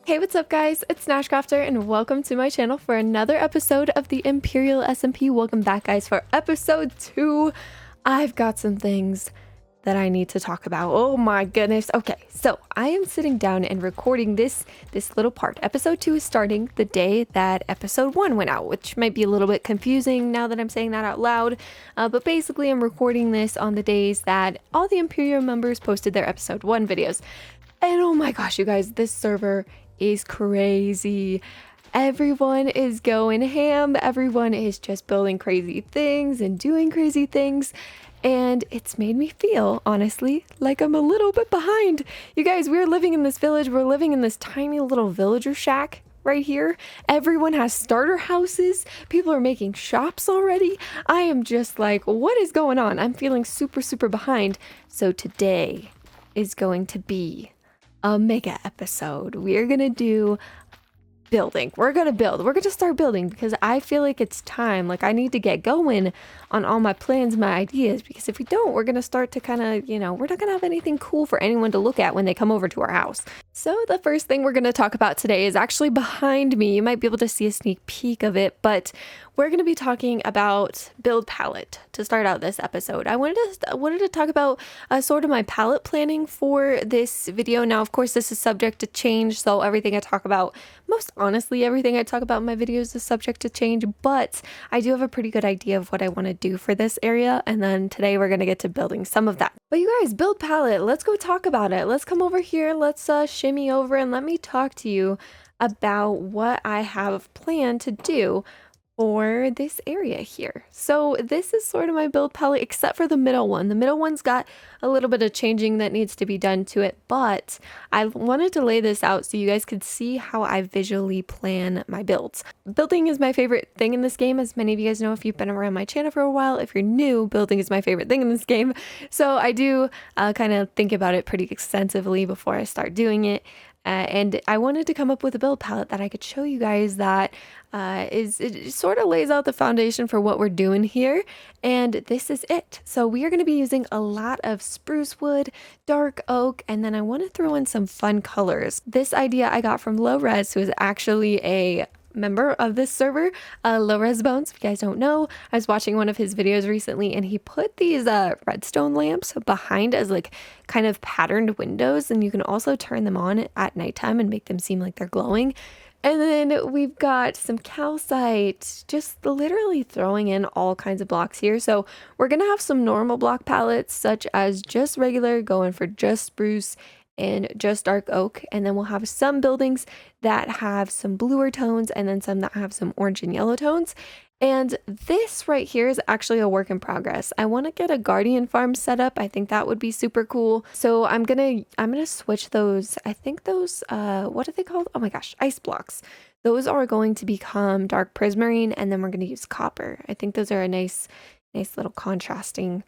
Hey, what's up guys? It's NashCrafter and welcome to my channel for another episode of the Imperial SMP. Welcome back guys for episode 2. I've got some things that I need to talk about. Oh my goodness. Okay, so I am sitting down and recording this little part. Episode 2 is starting the day that episode 1 went out, which might be a little bit confusing now that I'm saying that out loud. But basically I'm recording this on the days that all the Imperial members posted their episode 1 videos. And oh my gosh, you guys, this server is crazy. Everyone is going ham. Everyone is just building crazy things and doing crazy things. And it's made me feel, honestly, like I'm a little bit behind. You guys, we're living in this village. We're living in this tiny little villager shack right here. Everyone has starter houses. People are making shops already. I am just like, what is going on? I'm feeling super behind. So today is going to be a mega episode. We're gonna do building. We're gonna start building because I feel like it's time. Like I need to get going on all my plans, my ideas, because if we don't, we're gonna start to kind of, we're not gonna have anything cool for anyone to look at when they come over to our house. So the first thing we're gonna talk about today is actually behind me. You might be able to see a sneak peek of it, but we're going to be talking about build palette to start out this episode. I wanted to talk about sort of my palette planning for this video. Now, of course, this is subject to change, so everything I talk about, most honestly, everything I talk about in my videos is subject to change, but I do have a pretty good idea of what I want to do for this area, and then today we're going to get to building some of that. But you guys, build palette, let's go talk about it. Let's come over here, let's shimmy over, and let me talk to you about what I have planned to do for this area here. So this is sort of my build palette, except for the middle one. The middle one's got a little bit of changing that needs to be done to it, but I wanted to lay this out so you guys could see how I visually plan my builds. Building is my favorite thing in this game, as many of you guys know if you've been around my channel for a while. If you're new, building is my favorite thing in this game. So I do kind of think about it pretty extensively before I start doing it. And I wanted to come up with a build palette that I could show you guys that it sort of lays out the foundation for what we're doing here. And this is it. So we are going to be using a lot of spruce wood, dark oak, and then I want to throw in some fun colors. This idea I got from Low Res, who is actually a member of this server, Low Res Bones. If you guys don't know, I was watching one of his videos recently and he put these redstone lamps behind as like kind of patterned windows, and you can also turn them on at nighttime and make them seem like they're glowing. And then we've got some calcite, just literally throwing in all kinds of blocks here. So we're gonna have some normal block palettes such as just regular, going for just spruce and just dark oak, and then we'll have some buildings that have some bluer tones and then some that have some orange and yellow tones. And this right here is actually a work in progress. I want to get a guardian farm set up. I think that would be super cool. So I'm gonna switch those. I think those what are they called? Oh my gosh, ice blocks. Those are going to become dark prismarine, and then we're going to use copper. I think those are a nice little contrasting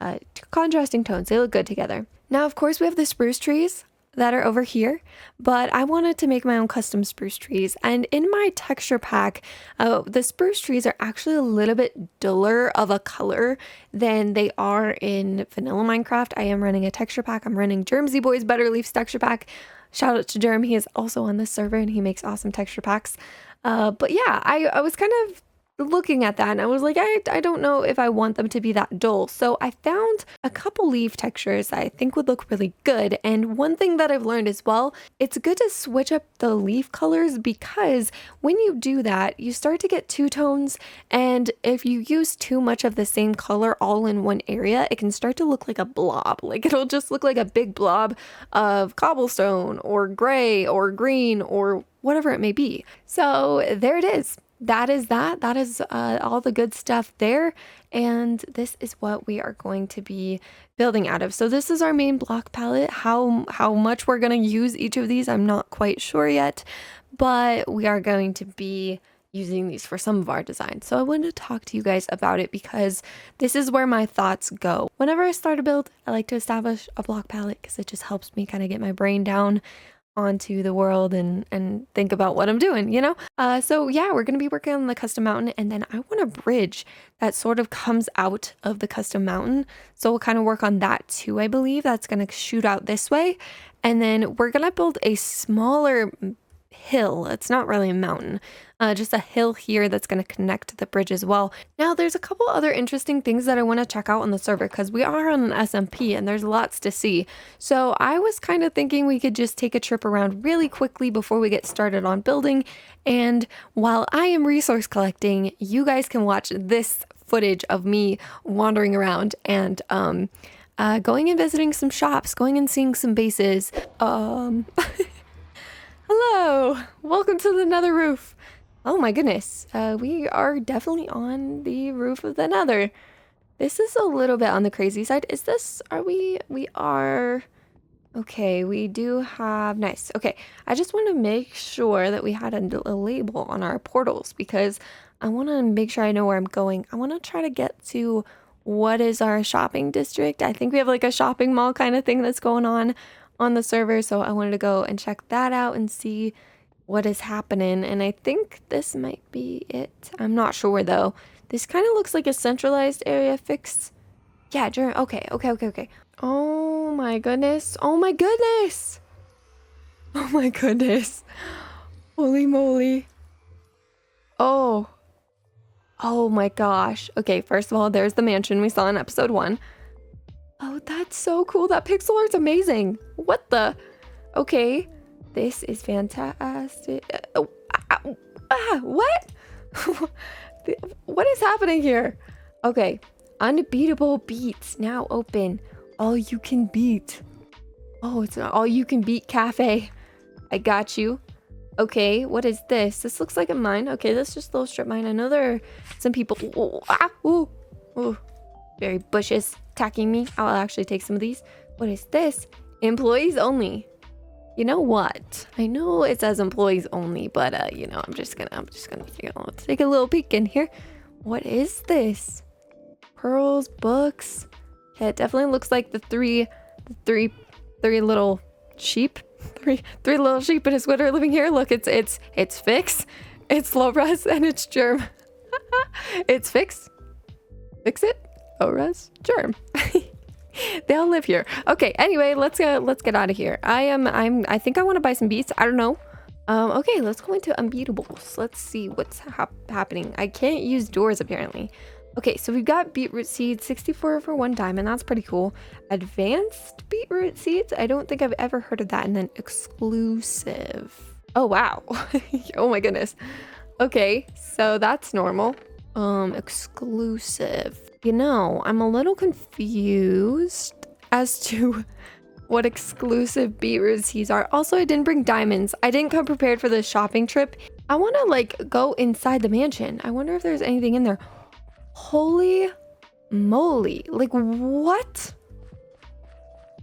tones. They look good together. Now, of course, we have the spruce trees that are over here, but I wanted to make my own custom spruce trees. And in my texture pack, the spruce trees are actually a little bit duller of a color than they are in vanilla Minecraft. I am running a texture pack. I'm running JermsyBoy's Better Leaves texture pack. Shout out to Jerm. He is also on this server and he makes awesome texture packs. But yeah, I was kind of looking at that and I was like, I don't know if I want them to be that dull. So I found a couple leaf textures that I think would look really good. And one thing that I've learned as well, it's good to switch up the leaf colors, because when you do that, you start to get two tones. And if you use too much of the same color all in one area, it can start to look like a blob. Like it'll just look like a big blob of cobblestone or gray or green or whatever it may be. So there it is. That is all the good stuff there, and this is what we are going to be building out of. So this is our main block palette. How much we're going to use each of these, I'm not quite sure yet, but we are going to be using these for some of our designs. So I wanted to talk to you guys about it because this is where my thoughts go. Whenever I start a build, I like to establish a block palette because it just helps me kind of get my brain down onto the world and think about what I'm doing, So yeah, we're going to be working on the custom mountain, and then I want a bridge that sort of comes out of the custom mountain. So we'll kind of work on that too, I believe. That's going to shoot out this way. And then we're going to build a smaller hill. It's not really a mountain, just a hill here that's going to connect to the bridge as well. Now, there's a couple other interesting things that I want to check out on the server because we are on an SMP and there's lots to see. So I was kind of thinking we could just take a trip around really quickly before we get started on building. And while I am resource collecting, you guys can watch this footage of me wandering around and going and visiting some shops, going and seeing some bases. Hello, welcome to the nether roof. Oh my goodness, we are definitely on the roof of the nether. This is a little bit on the crazy side. Is this, we are, okay, we do have, nice. Okay, I just want to make sure that we had a label on our portals because I want to make sure I know where I'm going. I want to try to get to what is our shopping district. I think we have like a shopping mall kind of thing that's going on the server, so I wanted to go and check that out and see what is happening, and I think this might be it. I'm not sure though. This kind of looks like a centralized area fix. Yeah, okay. Oh my goodness. Oh my goodness. Oh my goodness. Holy moly. Oh my gosh. Okay, first of all, there's the mansion we saw in episode 1. Oh, that's so cool. That pixel art's amazing. What the? Okay, this is fantastic. What? What is happening here? Okay, unbeatable beats now open. All you can beat. Oh, it's an all you can beat cafe. I got you. Okay, what is this? This looks like a mine. Okay, that's just a little strip mine. I know there are some people. Ooh, very bushes attacking me. I'll actually take some of these. What is this? Employees only. You know what? I know it says employees only, but you know, I'm just gonna take a little peek in here. What is this? Pearls, books. Yeah, it definitely looks like the three little sheep. Three little sheep in a sweater living here. Look, it's Fix, it's Lowres, and it's Germ. It's Fix It, Lowres, Germ. They all live here. Okay, anyway, let's get out of here. I think I want to buy some beets. I don't know. Okay, let's go into unbeatables. Let's see what's happening. I can't use doors apparently. Okay, so we've got beetroot seeds, 64 for 1 diamond. That's pretty cool. Advanced beetroot seeds. I don't think I've ever heard of that. And then exclusive. Oh, wow. Oh my goodness. Okay, so that's normal. Exclusive. You know, I'm a little confused as to what exclusive beetroot seeds are. Also, I didn't bring diamonds. I didn't come prepared for this shopping trip. I want to like go inside the mansion. I wonder if there's anything in there. Holy moly. Like, what?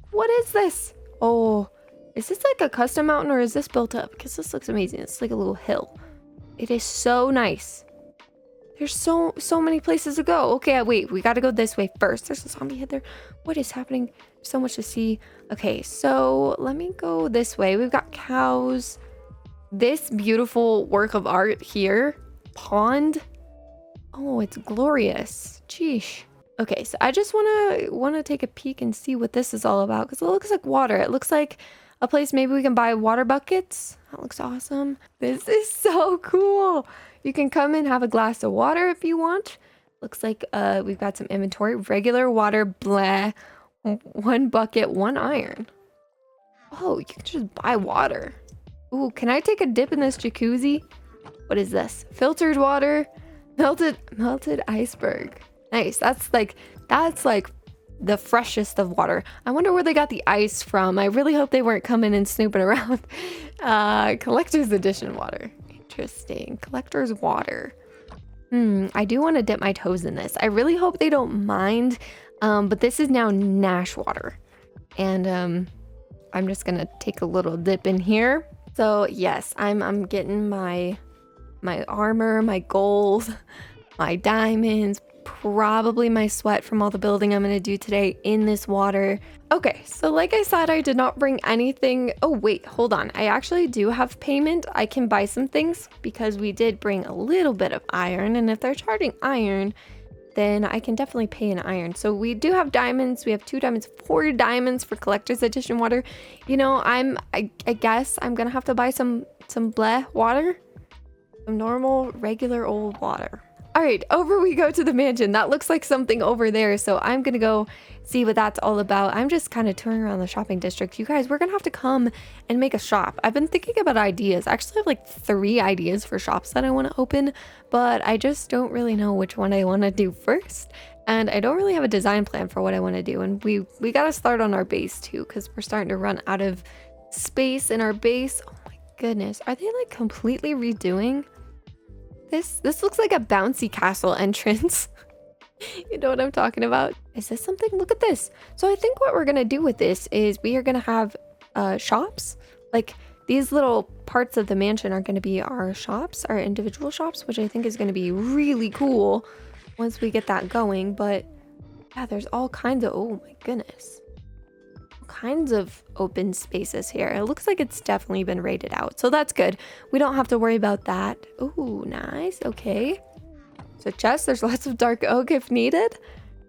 What is this? Oh, is this like a custom mountain or is this built up? Because this looks amazing. It's like a little hill. It is so nice. There's so many places to go. Okay, wait, we got to go this way first. There's a zombie head there. What is happening? There's so much to see. Okay, so let me go this way. We've got cows. This beautiful work of art here. Pond. Oh, it's glorious. Sheesh. Okay, so I just want to take a peek and see what this is all about because it looks like water. It looks like a place maybe we can buy water buckets. That looks awesome. This is so cool. You can come and have a glass of water if you want. Looks like we've got some inventory. Regular water, blah. 1 bucket, 1 iron. Oh, you can just buy water. Ooh, can I take a dip in this jacuzzi? What is this? Filtered water. Melted iceberg. Nice. That's like the freshest of water. I wonder where they got the ice from. I really hope they weren't coming and snooping around. Collector's edition water. Interesting. Collector's water. I do want to dip my toes in this. I really hope they don't mind. But this is now Nash water. And I'm just gonna take a little dip in here. So yes, I'm getting my armor, my gold, my diamonds, probably my sweat from all the building I'm going to do today in this water. Okay, so like I said, I did not bring anything. Oh, wait, hold on. I actually do have payment. I can buy some things because we did bring a little bit of iron. And if they're charging iron, then I can definitely pay in iron. So we do have diamonds. We have 2 diamonds, 4 diamonds for collector's edition water. You know, I guess I'm going to have to buy some some bleh water. Some normal, regular old water. All right, over we go to the mansion. That looks like something over there, so I'm gonna go see what that's all about. I'm just kind of touring around the shopping district. You guys, we're gonna have to come and make a shop. I've been thinking about ideas. I actually have like 3 ideas for shops that I want to open, but I just don't really know which one I want to do first. And I don't really have a design plan for what I want to do. And we got to start on our base too, because we're starting to run out of space in our base. Oh my goodness, are they like completely redoing this looks like a bouncy castle entrance. You know what I'm talking about? Is this something? Look at this. So I think what we're gonna do with this is we are gonna have shops. Like these little parts of the mansion are gonna be our shops, our individual shops, which I think is gonna be really cool once we get that going. But yeah, there's all kinds of, oh my goodness, kinds of open spaces here. It looks like it's definitely been rated out, so that's good. We don't have to worry about that. Ooh, nice. Okay, so chest, there's lots of dark oak if needed.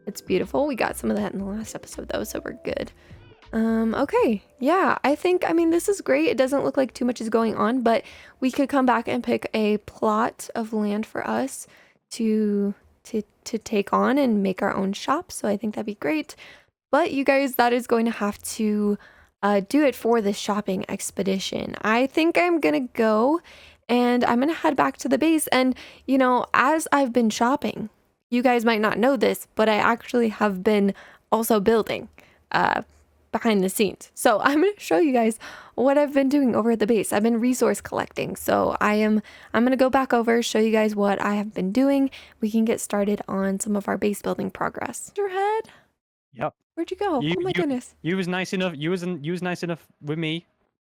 It's beautiful. We got some of that in the last episode though, so we're good. Okay, yeah, I mean this is great. It doesn't look like too much is going on, but we could come back and pick a plot of land for us to take on and make our own shop, so I think that'd be great. But you guys, that is going to have to do it for the shopping expedition. I think I'm gonna go and I'm gonna head back to the base. And you know, as I've been shopping, you guys might not know this, but I actually have been also building behind the scenes. So I'm gonna show you guys what I've been doing over at the base. I've been resource collecting. So I'm gonna go back over, show you guys what I have been doing. We can get started on some of our base building progress. Your head? Yep. Where'd you go? Oh my goodness. You was nice enough. You was nice enough with me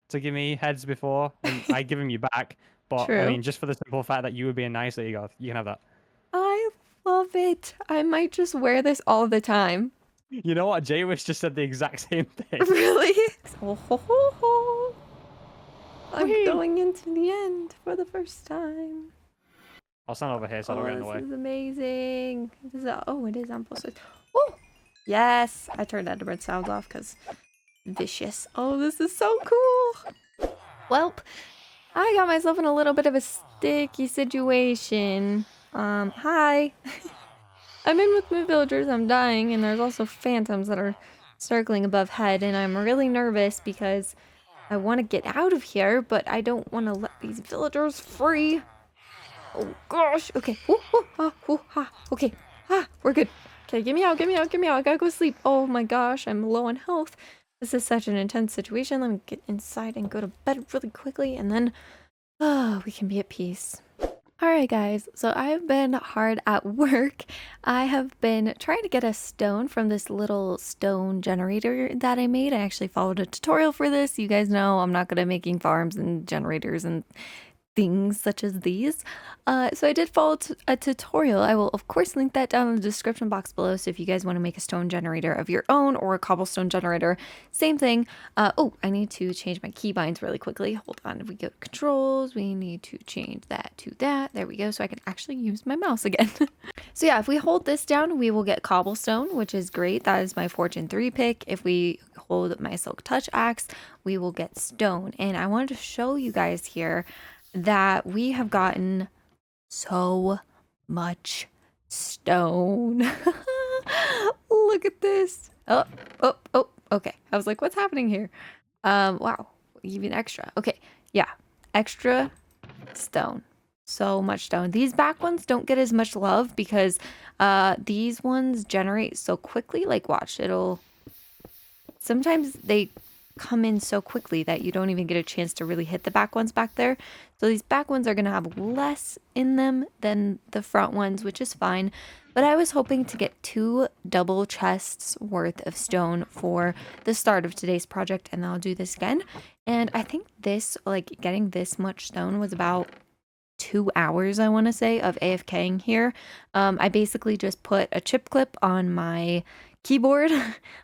to give me heads before, and I give them you back. But True. I mean, just for the simple fact that you were being nice, there you go. You can have that. I love it. I might just wear this all the time. You know what? Jaywish just said the exact same thing. Really? Oh, ho, ho, ho. I'm going into the end for the first time. I'll stand over here so I don't get in the way. This is amazing. This is oh, it is. I'm supposed to. Oh, yes. I turned Edward sounds off because vicious. Oh, this is so cool. Welp, I got myself in a little bit of a sticky situation. Hi. I'm in with my villagers, I'm dying, and there's also phantoms that are circling above head, and I'm really nervous because I want to get out of here, but I don't want to let these villagers free. Oh gosh, okay. Okay, we're good. Okay, get me out, I gotta go sleep. Oh my gosh, I'm low on health. This is such an intense situation. Let me get inside and go to bed really quickly, and then we can be at peace. Alright guys, so I've been hard at work. I have been trying to get a stone from this little stone generator that I made. I actually followed a tutorial for this. You guys know I'm not good at making farms and generators and things such as these. So I did follow a tutorial. I will of course link that down in the description box below, so if you guys want to make a stone generator of your own or a cobblestone generator, same thing. Oh, I need to change my keybinds really quickly. Hold on, if we go to controls, we need to change that to that. There we go, so I can actually use my mouse again. So yeah, if we hold this down, we will get cobblestone, which is great. That is my Fortune 3 pick. If we hold my Silk Touch axe, we will get stone. And I wanted to show you guys here that we have gotten so much stone. Look at this. Oh, okay. I was like, what's happening here? Wow, even extra. Okay, yeah, extra stone. So much stone. These back ones don't get as much love because these ones generate so quickly. Like, watch, sometimes they come in so quickly that you don't even get a chance to really hit the back ones back there. So these back ones are going to have less in them than the front ones, which is fine. But I was hoping to get 2 double chests worth of stone for the start of today's project, and I'll do this again. And I think this, like, getting this much stone was about 2 hours, I want to say, of AFKing here. I basically just put a chip clip on my keyboard,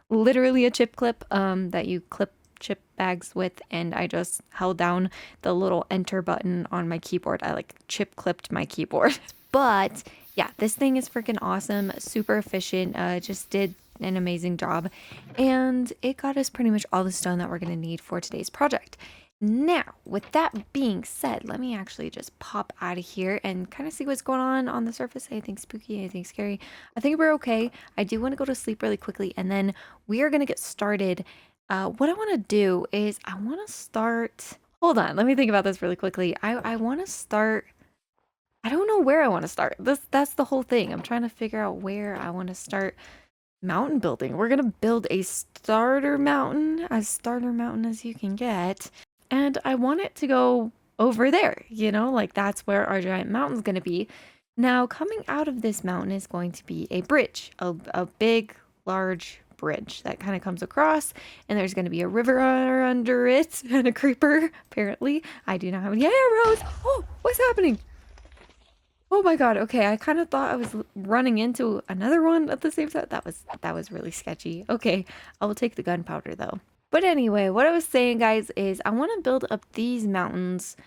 literally a chip clip that you clip chip bags with, and I just held down the little enter button on my keyboard. I like chip clipped my keyboard. But yeah, this thing is freaking awesome, super efficient, just did an amazing job, and it got us pretty much all the stone that we're going to need for today's project. Now, with that being said, let me actually just pop out of here and kind of see what's going on the surface. Anything spooky, anything scary? I think we're okay. I do want to go to sleep really quickly, and then we are going to get started. What I want to do is I want to start... Hold on, let me think about this really quickly. I want to start... I don't know where I want to start. That's the whole thing. I'm trying to figure out where I want to start mountain building. We're going to build a starter mountain, as starter mountain as you can get. And I want it to go over there, you know, like that's where our giant mountain's going to be. Now, coming out of this mountain is going to be a bridge, a big, large bridge that kind of comes across, and there's going to be a river under it and a creeper, apparently. I do not have any arrows. Oh, what's happening? Oh my god, okay, I kind of thought I was running into another one at the same time. That was really sketchy. Okay, I will take the gunpowder though. But anyway, what I was saying, guys, is I want to build up these mountains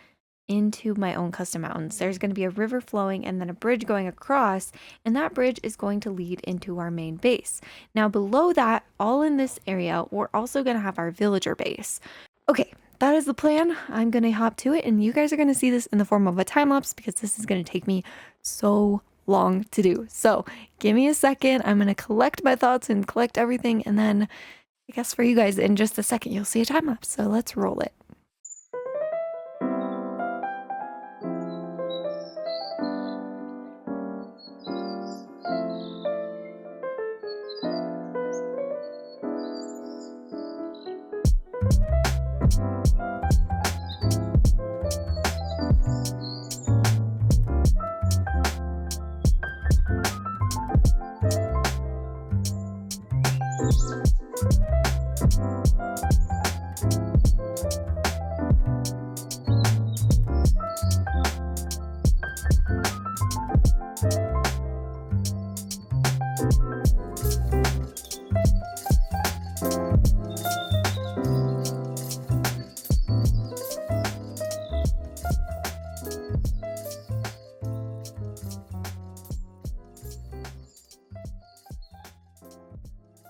into my own custom mountains. There's going to be a river flowing and then a bridge going across, and that bridge is going to lead into our main base. Now, below that, all in this area, we're also going to have our villager base. Okay, that is the plan. I'm going to hop to it, and you guys are going to see this in the form of a time lapse because this is going to take me so long to do. So give me a second. I'm going to collect my thoughts and collect everything, and then I guess for you guys in just a second, you'll see a time lapse. So let's roll it.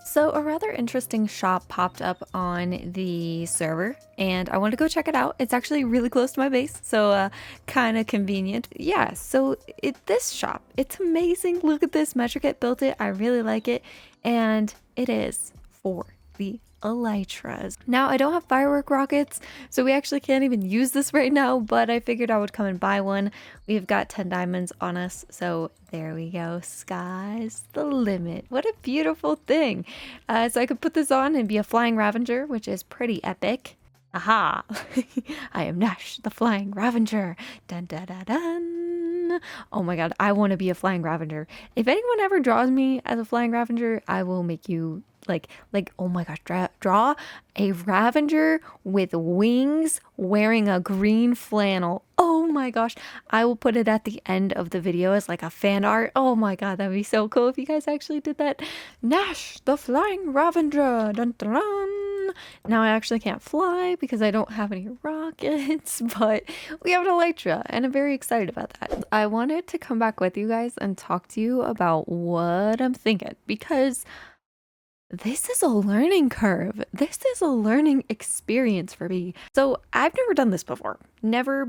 So a rather interesting shop popped up on the server, and I wanted to go check it out. It's actually really close to my base, so kind of convenient. Yeah, so this shop, it's amazing. Look at this. Metrokit built it. I really like it, and it is for the Elytras. Now, I don't have firework rockets, so we actually can't even use this right now, but I figured I would come and buy one. We've got 10 diamonds on us, so there we go. Sky's the limit. What a beautiful thing. So I could put this on and be a flying Ravager, which is pretty epic. Aha! I am Nash, the flying Ravager. Dun dun dun dun. Oh my god, I want to be a flying Ravager. If anyone ever draws me as a flying Ravager, I will make you like oh my gosh, draw a Ravager with wings wearing a green flannel. Oh my gosh, I will put it at the end of the video as like a fan art. Oh my god, that'd be so cool if you guys actually did that. Nash, the flying Ravager. Dun, dun, dun. Now I actually can't fly because I don't have any rockets, but we have an Elytra, and I'm very excited about that. I wanted to come back with you guys and talk to you about what I'm thinking, because this is a learning curve. This is a learning experience for me. So I've never done this before. Never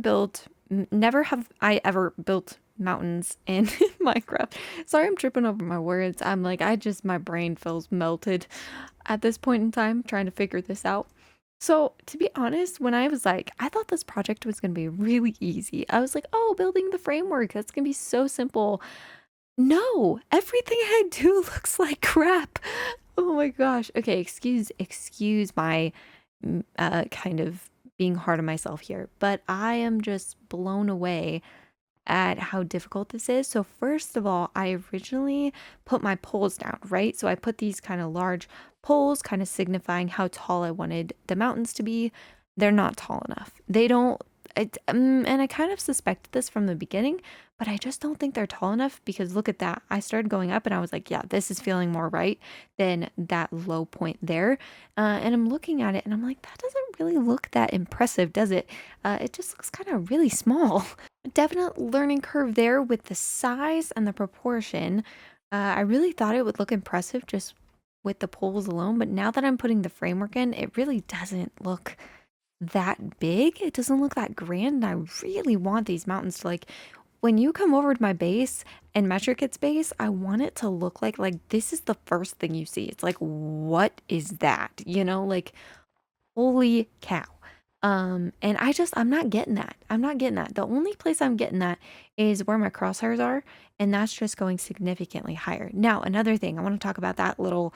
have I ever built mountains in Minecraft. Sorry, I'm tripping over my words. I'm like, my brain feels melted at this point in time trying to figure this out. So to be honest, when I was like, I thought this project was going to be really easy. I was like, oh, building the framework, that's going to be so simple. No, everything I do looks like crap. Oh my gosh. Okay, excuse my kind of being hard on myself here, but I am just blown away at how difficult this is. So first of all, I originally put my poles down, right? So I put these kind of large poles, kind of signifying how tall I wanted the mountains to be. They're not tall enough. They don't, and I kind of suspected this from the beginning, but I just don't think they're tall enough because look at that. I started going up and I was like, yeah, this is feeling more right than that low point there. And I'm looking at it and I'm like, that doesn't really look that impressive, does it? It just looks kind of really small. Definite learning curve there with the size and the proportion. I really thought it would look impressive just with the poles alone, but now that I'm putting the framework in, it really doesn't look that big. It doesn't look that grand. And I really want these mountains to like, when you come over to my base and Metrikit's base, I want it to look like this is the first thing you see. It's like, what is that? You know, like holy cow. And I'm not getting that. I'm not getting that. The only place I'm getting that is where my crosshairs are, and that's just going significantly higher. Now, another thing, I want to talk about that little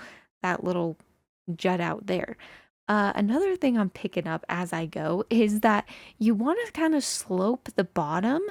jut out there. Another thing I'm picking up as I go is that you want to kind of slope the bottom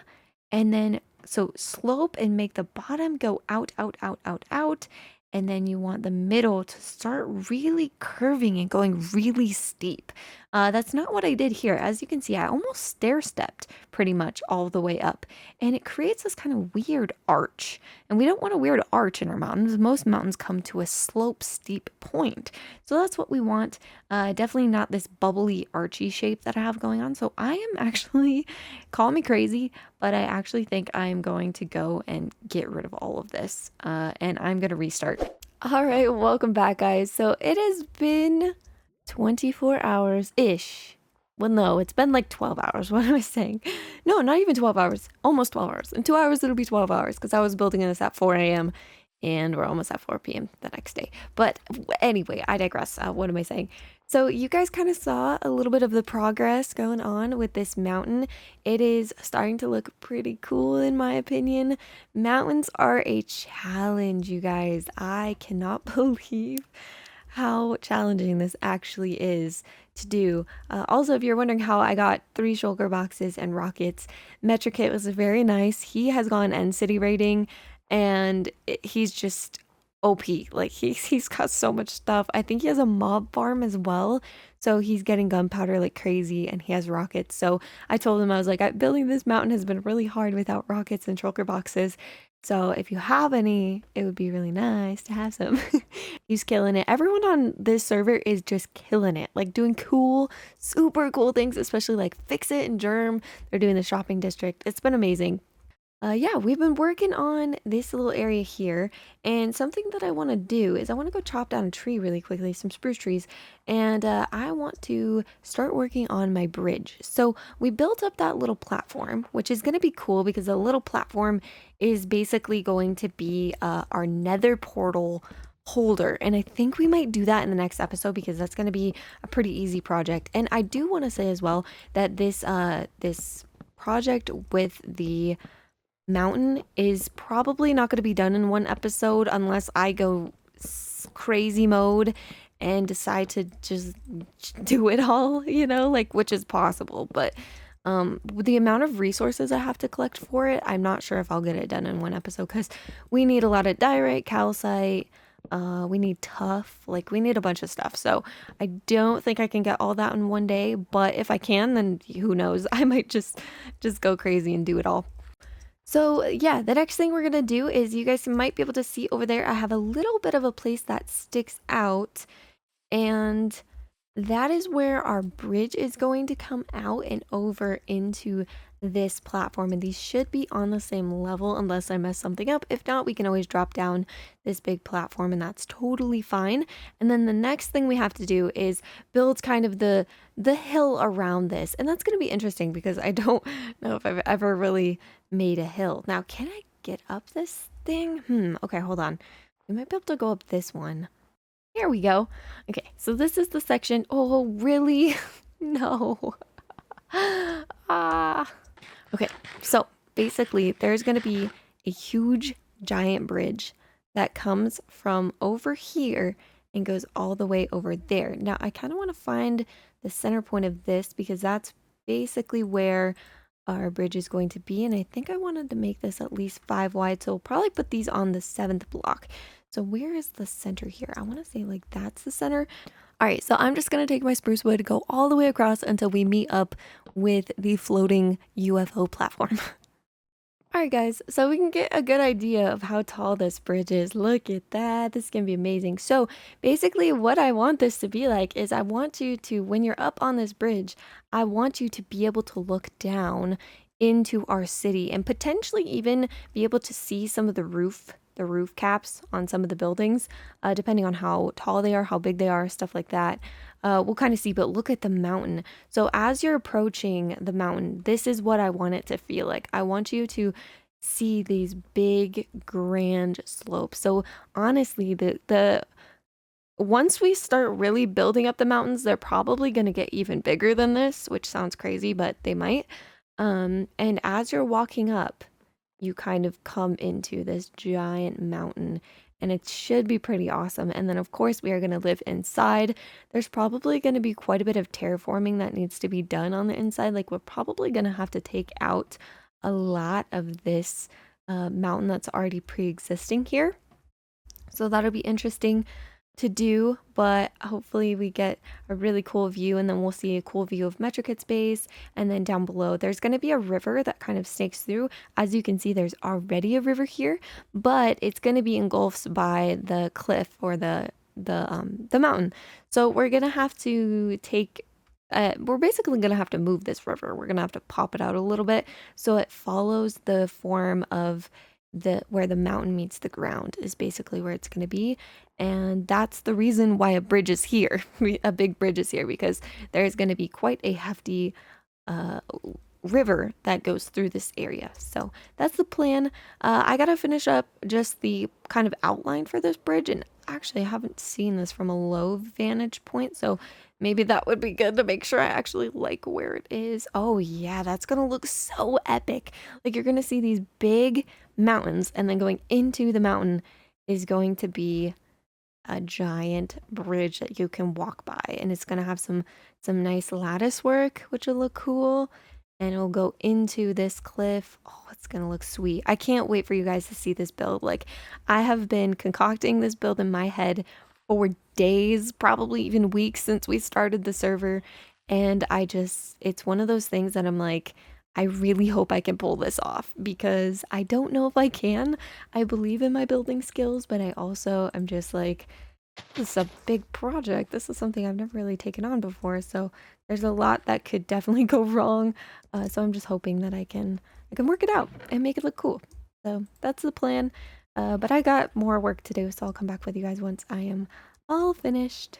and then so slope and make the bottom go out, out, out, out, out. And then you want the middle to start really curving and going really steep. That's not what I did here. As you can see, I almost stair-stepped pretty much all the way up. And it creates this kind of weird arch. And we don't want a weird arch in our mountains. Most mountains come to a slope, steep point. So that's what we want. Definitely not this bubbly, archy shape that I have going on. So I am actually, call me crazy, but I actually think I'm going to go and get rid of all of this. And I'm going to restart. All right, welcome back, guys. So it has been 24 hours-ish. Well, no, it's been like 12 hours. What am I saying? No, not even 12 hours. Almost 12 hours. In 2 hours, it'll be 12 hours because I was building this at 4 a.m. and we're almost at 4 p.m. the next day. But anyway, I digress. What am I saying? So you guys kind of saw a little bit of the progress going on with this mountain. It is starting to look pretty cool in my opinion. Mountains are a challenge, you guys. I cannot believe how challenging this actually is to do. Also, if you're wondering how I got 3 shulker boxes and rockets, Metrikit was very nice. He has gone end city raiding and he's just OP. Like he's got so much stuff. I think he has a mob farm as well. So he's getting gunpowder like crazy and he has rockets. So I told him, I was like, building this mountain has been really hard without rockets and shulker boxes. So if you have any, it would be really nice to have some. He's killing it. Everyone on this server is just killing it. Like doing cool, super cool things, especially like Fixit and Germ. They're doing the shopping district. It's been amazing. Yeah, we've been working on this little area here, and something that I want to do is I want to go chop down a tree really quickly, some spruce trees, and I want to start working on my bridge. So we built up that little platform, which is going to be cool because the little platform is basically going to be our nether portal holder, and I think we might do that in the next episode because that's going to be a pretty easy project. And I do want to say as well that this project with the mountain is probably not going to be done in one episode unless I go crazy mode and decide to just do it all, you know, like, which is possible. But with the amount of resources I have to collect for it, I'm not sure if I'll get it done in one episode because we need a lot of diorite, calcite, we need tough, like we need a bunch of stuff. So I don't think I can get all that in one day, but if I can, then who knows, I might just go crazy and do it all. So yeah, the next thing we're going to do is you guys might be able to see over there, I have a little bit of a place that sticks out, and that is where our bridge is going to come out and over into this platform. And these should be on the same level unless I mess something up. If not, we can always drop down this big platform and that's totally fine. And then the next thing we have to do is build kind of the hill around this. And that's going to be interesting because I don't know if I've ever really made a hill. Now, can I get up this thing? Okay, hold on. We might be able to go up this one. Here we go. Okay, so this is the section. Oh, really? No. Okay, so basically there's going to be a huge giant bridge that comes from over here and goes all the way over there. Now, I kind of want to find the center point of this because that's basically where our bridge is going to be. And I think I wanted to make this at least 5 wide, so we'll probably put these on the 7th block. So where is the center here? I want to say like that's the center. All right, so I'm just going to take my spruce wood, go all the way across until we meet up with the floating UFO platform. All right, guys, so we can get a good idea of how tall this bridge is. Look at that. This is going to be amazing. So basically what I want this to be like is I want you to, when you're up on this bridge, I want you to be able to look down into our city and potentially even be able to see some of the roof the roof caps on some of the buildings, depending on how tall they are, how big they are, stuff like that. We'll kind of see, but look at the mountain. So as you're approaching the mountain, this is what I want it to feel like. I want you to see these big, grand slopes. So honestly, the once we start really building up the mountains, they're probably going to get even bigger than this, which sounds crazy, but they might. And as you're walking up, you kind of come into this giant mountain, and it should be pretty awesome. And then, of course, we are going to live inside. There's probably going to be quite a bit of terraforming that needs to be done on the inside. Like, we're probably going to have to take out a lot of this mountain that's already pre-existing here. So that'll be interesting to do, but hopefully we get a really cool view, and then we'll see a cool view of MetroKit's base. And then down below there's going to be a river that kind of snakes through. As you can see, there's already a river here, but it's going to be engulfed by the cliff or the mountain. So we're going to have to take we're basically going to have to move this river. We're going to have to pop it out a little bit so it follows the form of where the mountain meets the ground is basically where it's going to be. And that's the reason why a bridge is here. A big bridge is here because there's going to be quite a hefty river that goes through this area. So that's the plan. I gotta finish up just the kind of outline for this bridge, and actually I haven't seen this from a low vantage point, so maybe that would be good to make sure I actually like where it is. Oh yeah, that's gonna look so epic. Like, you're gonna see these big mountains, and then going into the mountain is going to be a giant bridge that you can walk by, and it's gonna have some nice lattice work, which will look cool, and it'll go into this cliff. Oh, it's gonna look sweet. I can't wait for you guys to see this build. Like, I have been concocting this build in my head for days, probably even weeks, since we started the server, and it's one of those things that I'm like, I really hope I can pull this off, because I don't know if I can. I believe in my building skills, but I also am just like, this is a big project. This is something I've never really taken on before, so there's a lot that could definitely go wrong. So I'm just hoping that I can work it out and make it look cool. So that's the plan. But I got more work to do, so I'll come back with you guys once I am all finished.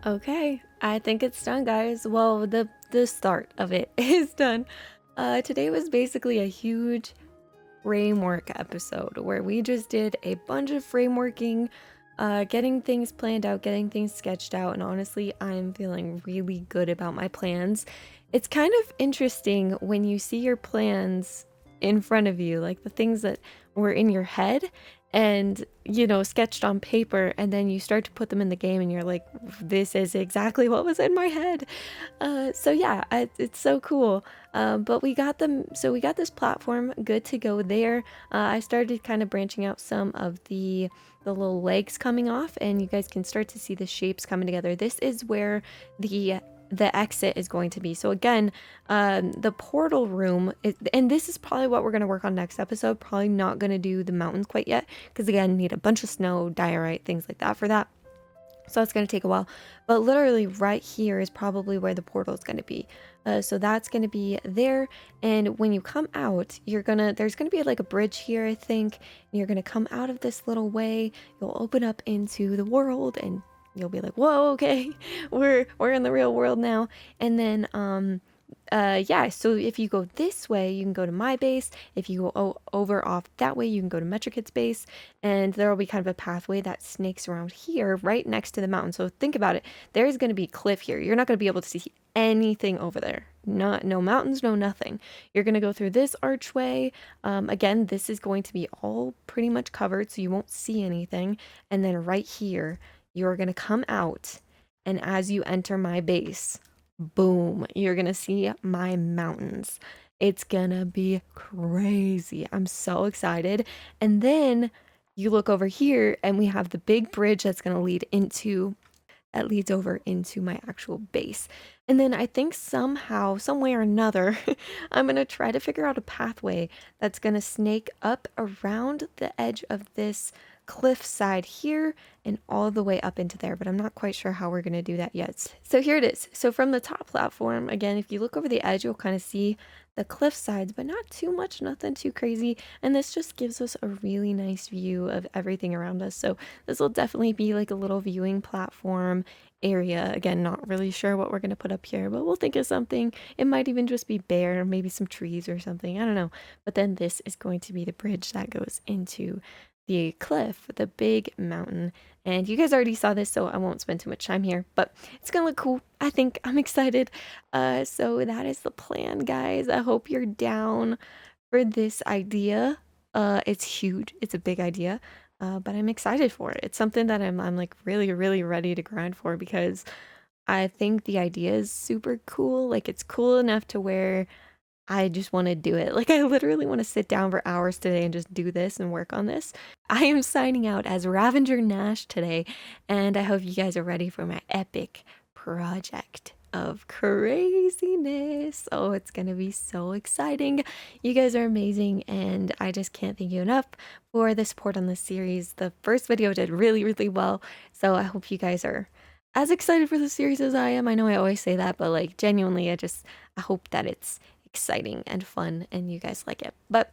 Okay, I think it's done, guys. Well, the start of it is done. Today was basically a huge framework episode where we just did a bunch of frameworking, getting things planned out, getting things sketched out, and honestly, I'm feeling really good about my plans. It's kind of interesting when you see your plans in front of you, like the things that were in your head and, you know, sketched on paper, and then you start to put them in the game and you're like, this is exactly what was in my head. So yeah, it's so cool. But we got them, so we got this platform good to go there. I started kind of branching out some of the little legs coming off, and you guys can start to see the shapes coming together. This is where the exit is going to be. So again, the portal room is, and this is probably what we're going to work on next episode. Probably not going to do the mountains quite yet, because again, need a bunch of snow, diorite, things like that for that. So that's going to take a while, but literally right here is probably where the portal is going to be. So that's going to be there. And when you come out, there's going to be like a bridge here, I think, and you're going to come out of this little way. You'll open up into the world, and you'll be like, whoa, okay, we're in the real world now. And then yeah, so if you go this way, you can go to my base. If you go over off that way, you can go to MetroKit's base, and there will be kind of a pathway that snakes around here right next to the mountain. So think about it, there's going to be cliff here. You're not going to be able to see anything over there. no mountains, no nothing. You're going to go through this archway. Again, this is going to be all pretty much covered, so you won't see anything. And then right here, you're going to come out. And as you enter my base, boom, you're going to see my mountains. It's going to be crazy. I'm so excited. And then you look over here and we have the big bridge that's going to leads over into my actual base. And then I think somehow, some way or another, I'm going to try to figure out a pathway that's going to snake up around the edge of this cliff side here and all the way up into there, but I'm not quite sure how we're going to do that yet. So here it is. So from the top platform, again, if you look over the edge, you'll kind of see the cliff sides, but not too much, nothing too crazy. And this just gives us a really nice view of everything around us. So this will definitely be like a little viewing platform area. Again, not really sure what we're going to put up here, but we'll think of something. It might even just be bare, maybe some trees or something. I don't know. But then this is going to be the bridge that goes into the cliff, the big mountain. And you guys already saw this, so I won't spend too much time here, but it's gonna look cool. I think I'm excited. So that is the plan, guys. I hope you're down for this idea. It's huge. It's a big idea. But I'm excited for it. It's something that I'm like really, really ready to grind for because I think the idea is super cool. Like it's cool enough to where I just want to do it. Like I literally want to sit down for hours today and just do this and work on this. I am signing out as Ravager Nash today, and I hope you guys are ready for my epic project of craziness. Oh, it's gonna be so exciting. You guys are amazing, and I just can't thank you enough for the support on this series. The first video did really, really well, so I hope you guys are as excited for the series as I am. I know I always say that, but like genuinely, I hope that it's exciting and fun and you guys like it. But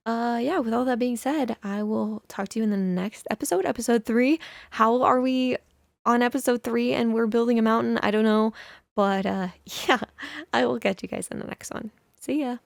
yeah, with all that being said, I will talk to you in the next episode, episode 3. How are we on episode 3 and we're building a mountain? I don't know, but yeah, I will catch you guys in the next one. See ya.